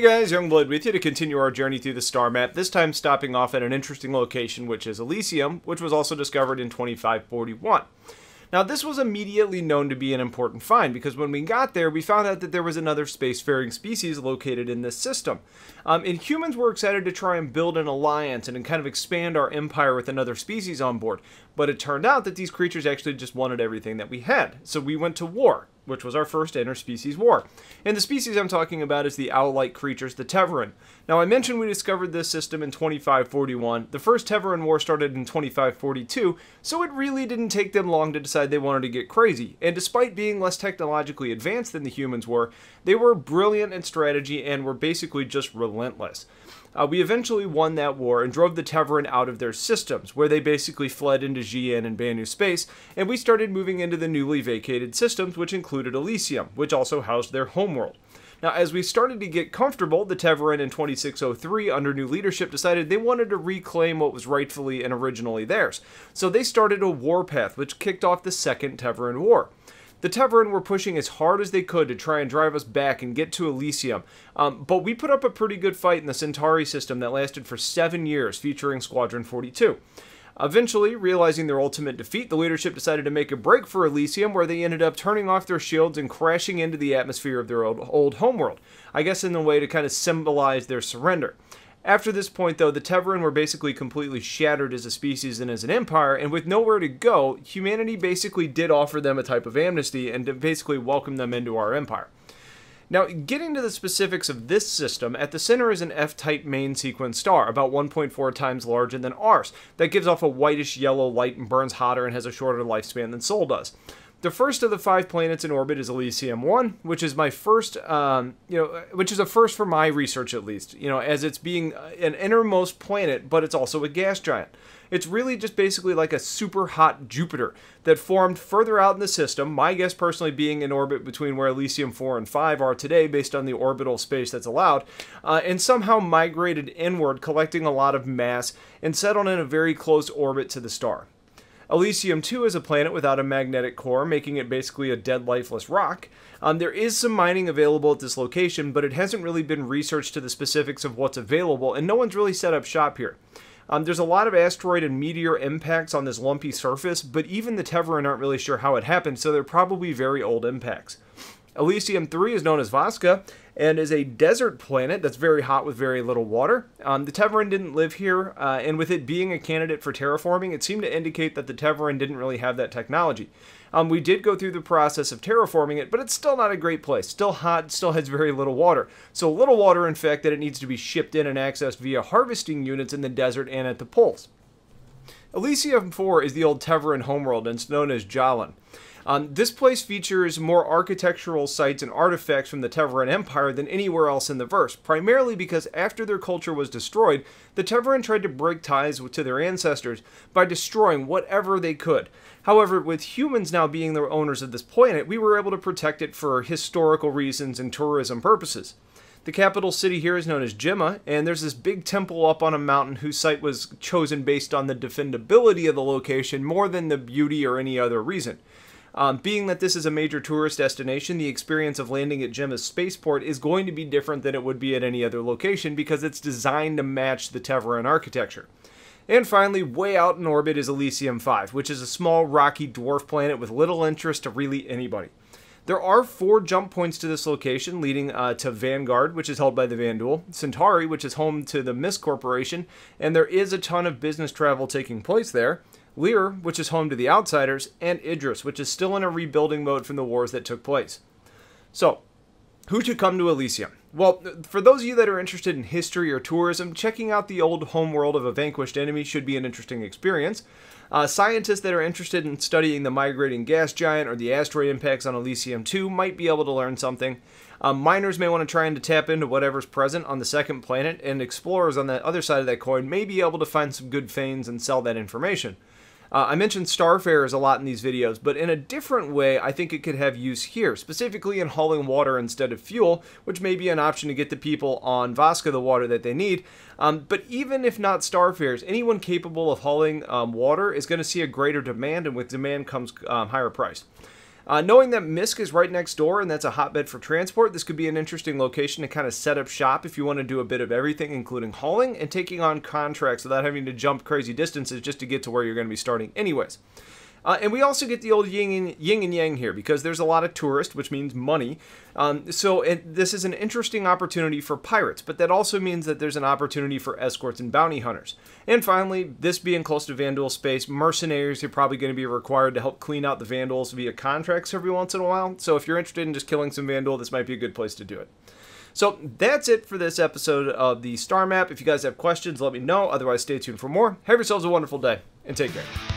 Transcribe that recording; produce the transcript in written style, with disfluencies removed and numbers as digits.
Hey guys, Youngblood with you to continue our journey through the star map, this time stopping off at an interesting location, which is Elysium, which was also discovered in 2541. Now, this was immediately known to be an important find, because when we got there, we found out that there was another spacefaring species located in this system. And humans were excited to try and build an alliance and kind of expand our empire with another species on board. But it turned out that these creatures actually just wanted everything that we had. So we went to war, which was our first interspecies war. And the species I'm talking about is the owl-like creatures, the Teveran. Now, I mentioned we discovered this system in 2541. The first Teveran war started in 2542, so it really didn't take them long to decide they wanted to get crazy. And despite being less technologically advanced than the humans were, they were brilliant in strategy and were basically just relentless. We eventually won that war and drove the Teveran out of their systems, where they basically fled into Xi'an and Banu space, and we started moving into the newly vacated systems, which included Elysium, which also housed their homeworld. Now, as we started to get comfortable, the Teveran in 2603, under new leadership, decided they wanted to reclaim what was rightfully and originally theirs. So they started a warpath, which kicked off the Second Teveran War. The Teveran were pushing as hard as they could to try and drive us back and get to Elysium, but we put up a pretty good fight in the Centauri system that lasted for 7 years, featuring Squadron 42. Eventually, realizing their ultimate defeat, the leadership decided to make a break for Elysium, where they ended up turning off their shields and crashing into the atmosphere of their old homeworld, I guess in a way to kind of symbolize their surrender. After this point, though, the Teveran were basically completely shattered as a species and as an empire, and with nowhere to go, humanity basically did offer them a type of amnesty and to basically welcome them into our empire. Now, getting to the specifics of this system, at the center is an F-type main sequence star, about 1.4 times larger than ours, that gives off a whitish yellow light and burns hotter and has a shorter lifespan than Sol does. The first of the 5 planets in orbit is Elysium One, which is my first, which is a first for my research at least, as it's being an innermost planet, but it's also a gas giant. It's really just basically like a super hot Jupiter that formed further out in the system, my guess personally being in orbit between where Elysium 4 and 5 are today based on the orbital space that's allowed, and somehow migrated inward, collecting a lot of mass, and settled in a very close orbit to the star. Elysium 2 is a planet without a magnetic core, making it basically a dead, lifeless rock. There is some mining available at this location, but it hasn't really been researched to the specifics of what's available, and no one's really set up shop here. There's a lot of asteroid and meteor impacts on this lumpy surface, but even the Teveran aren't really sure how it happened, so they're probably very old impacts. Elysium 3 is known as Vasca, and is a desert planet that's very hot with very little water. The Teveran didn't live here, and with it being a candidate for terraforming, it seemed to indicate that the Teveran didn't really have that technology. We did go through the process of terraforming it, but it's still not a great place. Still hot, still has very little water. So little water, in fact, that it needs to be shipped in and accessed via harvesting units in the desert and at the poles. Elysium 4 is the old Teveran homeworld, and it's known as Jalan. This place features more architectural sites and artifacts from the Teveran Empire than anywhere else in the verse, primarily because after their culture was destroyed, the Teveran tried to break ties to their ancestors by destroying whatever they could. However, with humans now being the owners of this planet, we were able to protect it for historical reasons and tourism purposes. The capital city here is known as Gemma, and there's this big temple up on a mountain whose site was chosen based on the defendability of the location more than the beauty or any other reason. Being that this is a major tourist destination, the experience of landing at Gemma's spaceport is going to be different than it would be at any other location because it's designed to match the Teveran architecture. And finally, way out in orbit is Elysium 5, which is a small rocky dwarf planet with little interest to really anybody. There are 4 jump points to this location, leading to Vanguard, which is held by the Vanduul, Centauri, which is home to the Mist Corporation, and there is a ton of business travel taking place there, Lyr, which is home to the Outsiders, and Idris, which is still in a rebuilding mode from the wars that took place. So, who should come to Elysium? Well, for those of you that are interested in history or tourism, checking out the old homeworld of a vanquished enemy should be an interesting experience. Scientists that are interested in studying the migrating gas giant or the asteroid impacts on Elysium 2 might be able to learn something. Miners may want to try and tap into whatever's present on the second planet, and explorers on the other side of that coin may be able to find some good finds and sell that information. I mentioned starfarers a lot in these videos, but in a different way, I think it could have use here, specifically in hauling water instead of fuel, which may be an option to get the people on Vasca the water that they need. But even if not starfarers, anyone capable of hauling water is going to see a greater demand, and with demand comes higher price. Knowing that Misk is right next door and that's a hotbed for transport, this could be an interesting location to kind of set up shop if you want to do a bit of everything, including hauling and taking on contracts without having to jump crazy distances just to get to where you're going to be starting anyways. And we also get the old yin and yang here because there's a lot of tourists, which means money. So this is an interesting opportunity for pirates, but that also means that there's an opportunity for escorts and bounty hunters. And finally, this being close to Vandal space, mercenaries are probably going to be required to help clean out the Vandals via contracts every once in a while. So if you're interested in just killing some Vandal, this might be a good place to do it. So that's it for this episode of the Star Map. If you guys have questions, let me know. Otherwise, stay tuned for more. Have yourselves a wonderful day, and take care.